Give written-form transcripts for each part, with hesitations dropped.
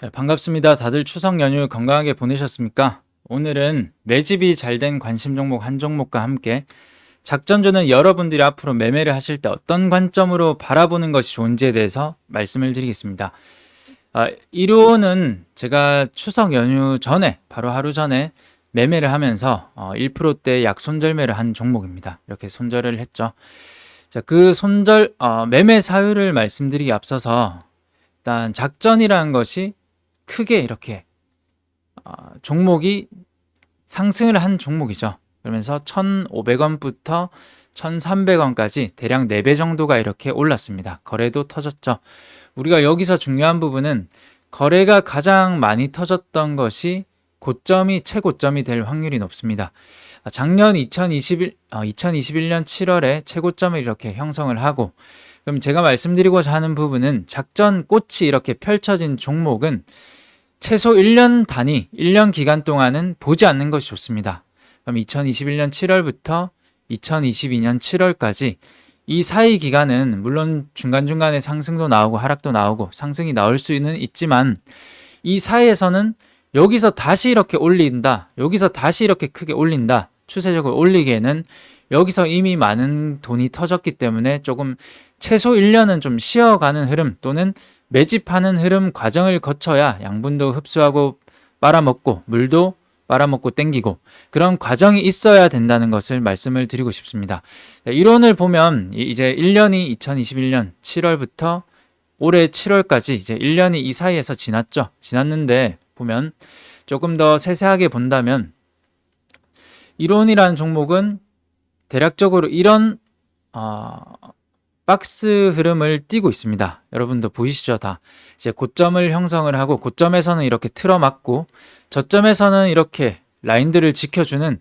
네, 반갑습니다. 다들 추석 연휴 건강하게 보내셨습니까? 오늘은 매집이 잘 된 관심 종목 한 종목과 함께 작전주는 여러분들이 앞으로 매매를 하실 때 어떤 관점으로 바라보는 것이 좋은지에 대해서 말씀을 드리겠습니다. 이로는 제가 추석 연휴 전에 바로 하루 전에 매매를 하면서 1%대 약 손절매를 한 종목입니다. 이렇게 손절을 했죠. 자, 그 손절 매매 사유를 말씀드리기 앞서서 일단 작전이라는 것이 크게 이렇게 종목이 상승을 한 종목이죠. 그러면서 1,500원부터 1,300원까지 대략 4배 정도가 이렇게 올랐습니다. 거래도 터졌죠. 우리가 여기서 중요한 부분은 거래가 가장 많이 터졌던 것이 고점이 최고점이 될 확률이 높습니다. 작년 2021년 7월에 최고점을 이렇게 형성을 하고, 그럼 제가 말씀드리고자 하는 부분은 작전 꽃이 이렇게 펼쳐진 종목은 최소 1년 단위, 1년 기간 동안은 보지 않는 것이 좋습니다. 그럼 2021년 7월부터 2022년 7월까지 이 사이 기간은 물론 중간중간에 상승도 나오고 하락도 나오고 상승이 나올 수는 있지만 이 사이에서는 여기서 다시 이렇게 올린다, 여기서 다시 이렇게 크게 올린다, 추세적으로 올리기에는 여기서 이미 많은 돈이 터졌기 때문에 조금 최소 1년은 좀 쉬어가는 흐름 또는 매집하는 흐름 과정을 거쳐야 양분도 흡수하고 빨아먹고 물도 빨아먹고 땡기고 그런 과정이 있어야 된다는 것을 말씀을 드리고 싶습니다. 이론을 보면 이제 1년이 2021년 7월부터 올해 7월까지 이제 1년이 이 사이에서 지났죠. 지났는데 보면 조금 더 세세하게 본다면 이론이라는 종목은 대략적으로 이런 박스 흐름을 띠고 있습니다. 여러분도 보이시죠? 다 이제 고점을 형성을 하고 고점에서는 이렇게 틀어막고 저점에서는 이렇게 라인들을 지켜주는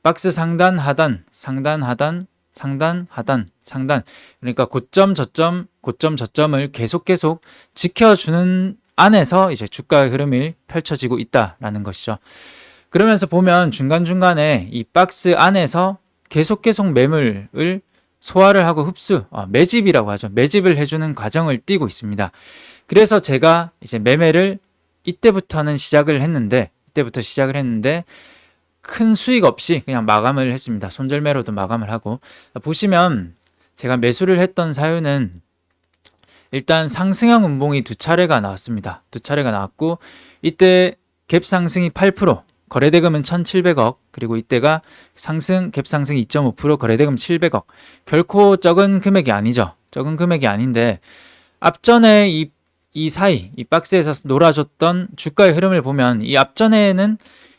박스 상단 하단 상단 하단 상단 하단 상단, 그러니까 고점 저점을 계속 지켜주는 안에서 이제 주가의 흐름이 펼쳐지고 있다라는 것이죠. 그러면서 보면 중간중간에 이 박스 안에서 계속 매물을 소화를 하고 매집이라고 하죠. 매집을 해주는 과정을 띠고 있습니다. 그래서 제가 이제 매매를 이때부터 시작을 했는데 큰 수익 없이 그냥 마감을 했습니다. 손절매로도 마감을 하고, 보시면 제가 매수를 했던 사유는 일단 상승형 음봉이 두 차례가 나왔습니다. 두 차례가 나왔고 이때 갭 상승이 8%, 거래대금은 1,700억, 그리고 이때가 갭 상승 2.5%, 거래대금 700억. 결코 적은 금액이 아니죠. 적은 금액이 아닌데 앞전에 이 사이, 이 박스에서 놀아줬던 주가의 흐름을 보면 이 앞전에는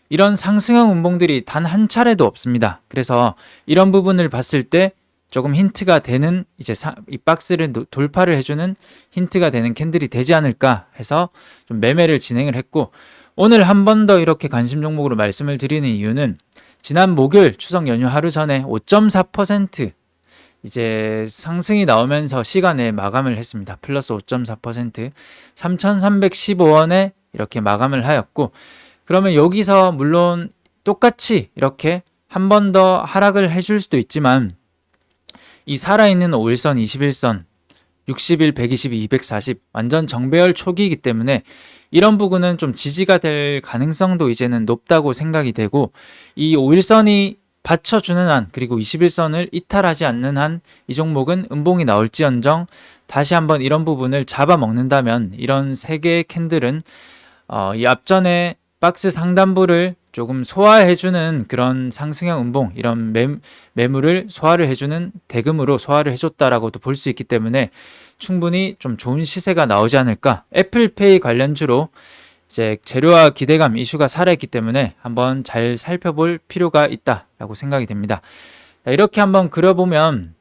이런 상승형 음봉들이 단 한 차례도 없습니다. 그래서 이런 부분을 봤을 때 조금 힌트가 되는, 이제 이 박스를 돌파를 해주는 힌트가 되는 캔들이 되지 않을까 해서 좀 매매를 진행을 했고, 오늘 한 번 더 이렇게 관심 종목으로 말씀을 드리는 이유는 지난 목요일 추석 연휴 하루 전에 5.4% 이제 상승이 나오면서 시간에 마감을 했습니다. 플러스 5.4%, 3,315원에 이렇게 마감을 하였고, 그러면 여기서 물론 똑같이 이렇게 한 번 더 하락을 해줄 수도 있지만 이 살아있는 5일선, 21선, 60일, 120, 240 완전 정배열 초기이기 때문에 이런 부분은 좀 지지가 될 가능성도 이제는 높다고 생각이 되고, 이 5일선이 받쳐주는 한, 그리고 21선을 이탈하지 않는 한 이 종목은 음봉이 나올지언정 다시 한번 이런 부분을 잡아먹는다면 이런 세 개의 캔들은 이 앞전에 박스 상단부를 조금 소화해주는 그런 상승형 음봉, 이런 매물을 소화를 해주는 대금으로 소화를 해줬다라고도 볼 수 있기 때문에 충분히 좀 좋은 시세가 나오지 않을까. 애플페이 관련주로 이제 재료와 기대감 이슈가 살아있기 때문에 한번 잘 살펴볼 필요가 있다라고 생각이 됩니다. 이렇게 한번 그려보면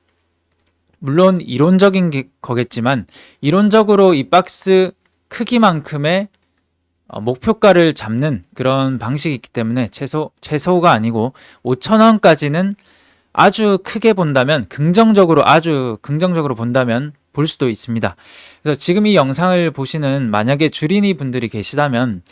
물론 이론적인 거겠지만 이론적으로 이 박스 크기만큼의 목표가를 잡는 그런 방식이 있기 때문에 최소가 아니고 5,000원까지는 아주 크게 본다면, 아주 긍정적으로 본다면 볼 수도 있습니다. 그래서 지금 이 영상을 보시는 만약에 주린이 분들이 계시다면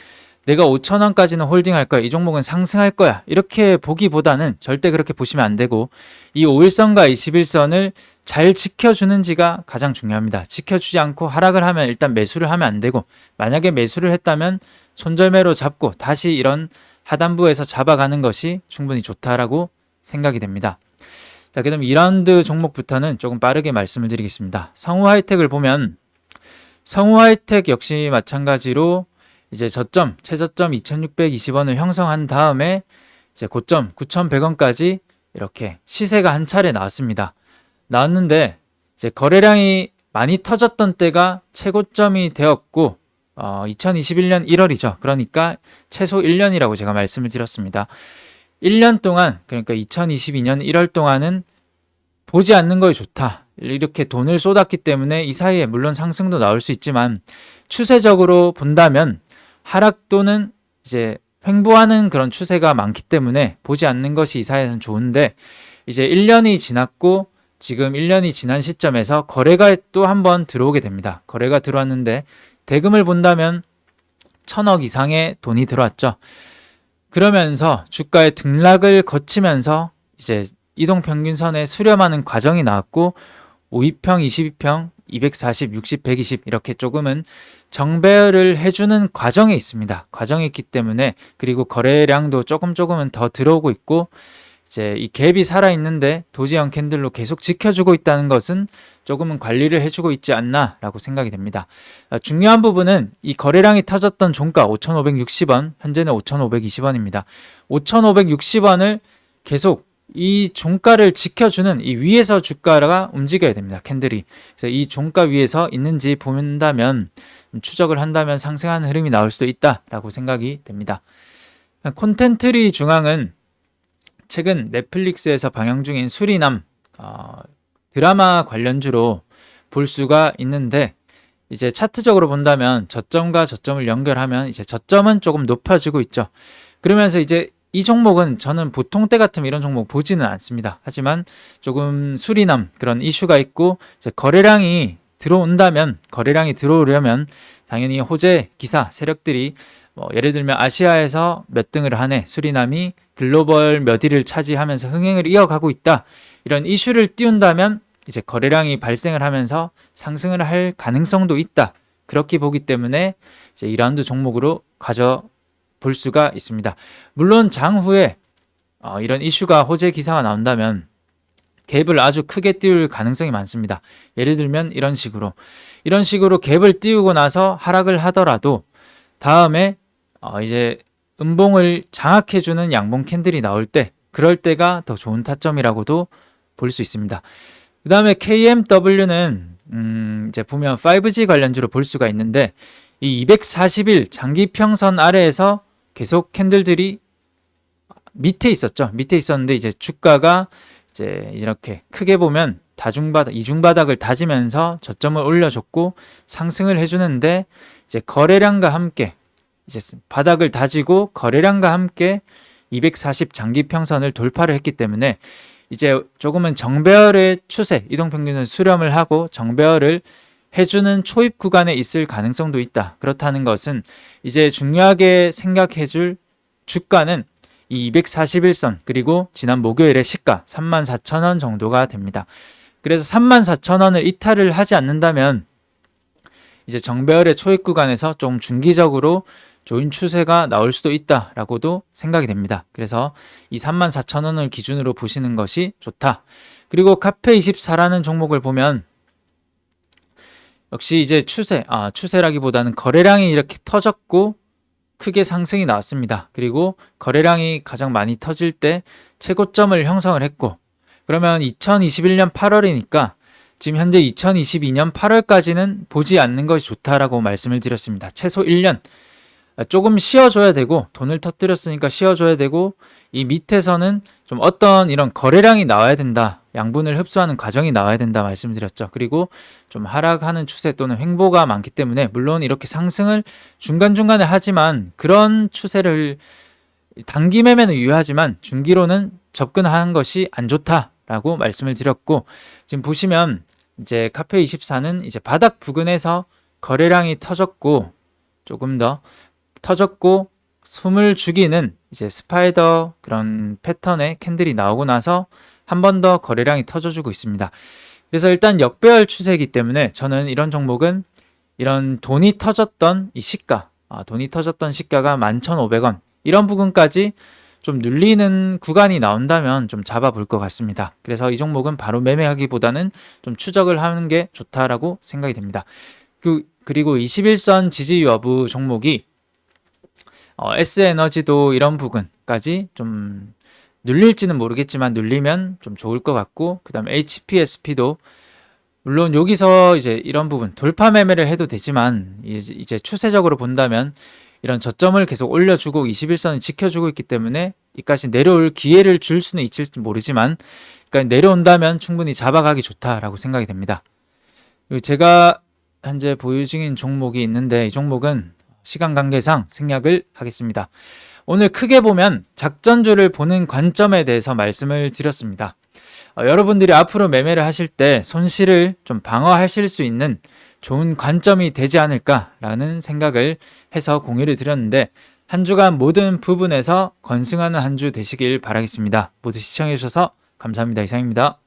내가 5,000원까지는 홀딩할 거야, 이 종목은 상승할 거야, 이렇게 보기보다는 절대 그렇게 보시면 안 되고 이 5일선과 21선을 잘 지켜주는지가 가장 중요합니다. 지켜주지 않고 하락을 하면 일단 매수를 하면 안 되고, 만약에 매수를 했다면 손절매로 잡고 다시 이런 하단부에서 잡아가는 것이 충분히 좋다라고 생각이 됩니다. 자, 그럼 2라운드 종목부터는 조금 빠르게 말씀을 드리겠습니다. 성우하이텍을 보면 성우하이텍 역시 마찬가지로 이제 저점, 최저점 2,620원을 형성한 다음에 이제 고점 9,100원까지 이렇게 시세가 한 차례 나왔는데 이제 거래량이 많이 터졌던 때가 최고점이 되었고 2021년 1월이죠. 그러니까 최소 1년이라고 제가 말씀을 드렸습니다. 1년 동안, 그러니까 2022년 1월 동안은 보지 않는 것이 좋다. 이렇게 돈을 쏟았기 때문에 이 사이에 물론 상승도 나올 수 있지만 추세적으로 본다면 하락 또는 이제 횡보하는 그런 추세가 많기 때문에 보지 않는 것이 이 사이에서는 좋은데, 이제 1년이 지났고 지금 1년이 지난 시점에서 거래가 또 한번 들어오게 됩니다. 거래가 들어왔는데 대금을 본다면 1,000억 이상의 돈이 들어왔죠. 그러면서 주가의 등락을 거치면서 이제 이동평균선에 수렴하는 과정이 나왔고 52평, 22평, 240, 60, 120 이렇게 조금은 정배열을 해주는 과정에 있습니다. 과정에 있기 때문에, 그리고 거래량도 조금은 더 들어오고 있고 이제 이 갭이 살아있는데 도지형 캔들로 계속 지켜주고 있다는 것은 조금은 관리를 해주고 있지 않나라고 생각이 됩니다. 중요한 부분은 이 거래량이 터졌던 종가 5,560원, 현재는 5,520원입니다. 5,560원을 계속 이 종가를 지켜주는 이 위에서 주가가 움직여야 됩니다. 캔들이. 그래서 이 종가 위에서 있는지 본다면, 추적을 한다면 상승하는 흐름이 나올 수도 있다라고 생각이 됩니다. 콘텐트리 중앙은 최근 넷플릭스에서 방영 중인 수리남 드라마 관련주로 볼 수가 있는데, 이제 차트적으로 본다면 저점과 저점을 연결하면 이제 저점은 조금 높아지고 있죠. 그러면서 이제 이 종목은 저는 보통 때 같으면 이런 종목 보지는 않습니다. 하지만 조금 수리남 그런 이슈가 있고 이제 거래량이 들어오려면 당연히 호재 기사 세력들이 예를 들면 아시아에서 몇 등을 하네, 수리남이 글로벌 몇 위를 차지하면서 흥행을 이어가고 있다, 이런 이슈를 띄운다면 이제 거래량이 발생을 하면서 상승을 할 가능성도 있다, 그렇게 보기 때문에 이제 2라운드 종목으로 볼 수가 있습니다. 물론 장후에 이런 이슈가 호재 기사가 나온다면 갭을 아주 크게 띄울 가능성이 많습니다. 예를 들면 이런 식으로 갭을 띄우고 나서 하락을 하더라도 다음에 이제 음봉을 장악해주는 양봉 캔들이 나올 때, 그럴 때가 더 좋은 타점이라고도 볼 수 있습니다. 그 다음에 KMW는 이제 보면 5G 관련주로 볼 수가 있는데, 이 240일 장기평선 아래에서 계속 캔들들이 밑에 있었는데 이제 주가가 이제 이렇게 크게 보면 이중바닥을 다지면서 저점을 올려줬고 상승을 해주는데, 이제 거래량과 함께 이제 바닥을 다지고 거래량과 함께 240 장기평선을 돌파를 했기 때문에 이제 조금은 정배열의 추세, 이동평균선 수렴을 하고 정배열을 해주는 초입 구간에 있을 가능성도 있다. 그렇다는 것은 이제 중요하게 생각해줄 주가는 이 241선 그리고 지난 목요일의 시가 34,000원 정도가 됩니다. 그래서 34,000원을 이탈을 하지 않는다면 이제 정배열의 초입 구간에서 좀 중기적으로 좋은 추세가 나올 수도 있다라고도 생각이 됩니다. 그래서 이 34,000원을 기준으로 보시는 것이 좋다. 그리고 카페24라는 종목을 보면 역시 이제 추세라기보다는 거래량이 이렇게 터졌고 크게 상승이 나왔습니다. 그리고 거래량이 가장 많이 터질 때 최고점을 형성을 했고, 그러면 2021년 8월이니까 지금 현재 2022년 8월까지는 보지 않는 것이 좋다라고 말씀을 드렸습니다. 최소 1년. 조금 쉬어줘야 되고, 돈을 터뜨렸으니까 쉬어줘야 되고, 이 밑에서는 좀 어떤 이런 거래량이 나와야 된다, 양분을 흡수하는 과정이 나와야 된다 말씀드렸죠. 그리고 좀 하락하는 추세 또는 횡보가 많기 때문에, 물론 이렇게 상승을 중간중간에 하지만 그런 추세를 단기 매매는 유효하지만 중기로는 접근하는 것이 안 좋다라고 말씀을 드렸고, 지금 보시면 이제 카페24는 이제 바닥 부근에서 거래량이 터졌고 조금 더 터졌고 숨을 죽이는 이제 스파이더 그런 패턴의 캔들이 나오고 나서 한 번 더 거래량이 터져주고 있습니다. 그래서 일단 역배열 추세이기 때문에 저는 이런 종목은 이런 돈이 터졌던 이 시가, 돈이 터졌던 시가가 11,500원 이런 부분까지 좀 눌리는 구간이 나온다면 좀 잡아볼 것 같습니다. 그래서 이 종목은 바로 매매하기보다는 좀 추적을 하는 게 좋다라고 생각이 됩니다. 그리고 21선 지지 여부 종목이 S에너지도 이런 부분까지 좀 눌릴지는 모르겠지만 눌리면 좀 좋을 것 같고, 그 다음에 HPSP도 물론 여기서 이제 이런 부분 돌파 매매를 해도 되지만 이제 추세적으로 본다면 이런 저점을 계속 올려주고 21선을 지켜주고 있기 때문에 이까지 내려올 기회를 줄 수는 있을지 모르지만, 그러니까 내려온다면 충분히 잡아가기 좋다라고 생각이 됩니다. 그리고 제가 현재 보유 중인 종목이 있는데 이 종목은 시간 관계상 생략을 하겠습니다. 오늘 크게 보면 작전주를 보는 관점에 대해서 말씀을 드렸습니다. 여러분들이 앞으로 매매를 하실 때 손실을 좀 방어하실 수 있는 좋은 관점이 되지 않을까라는 생각을 해서 공유를 드렸는데, 한 주간 모든 부분에서 건승하는 한 주 되시길 바라겠습니다. 모두 시청해 주셔서 감사합니다. 이상입니다.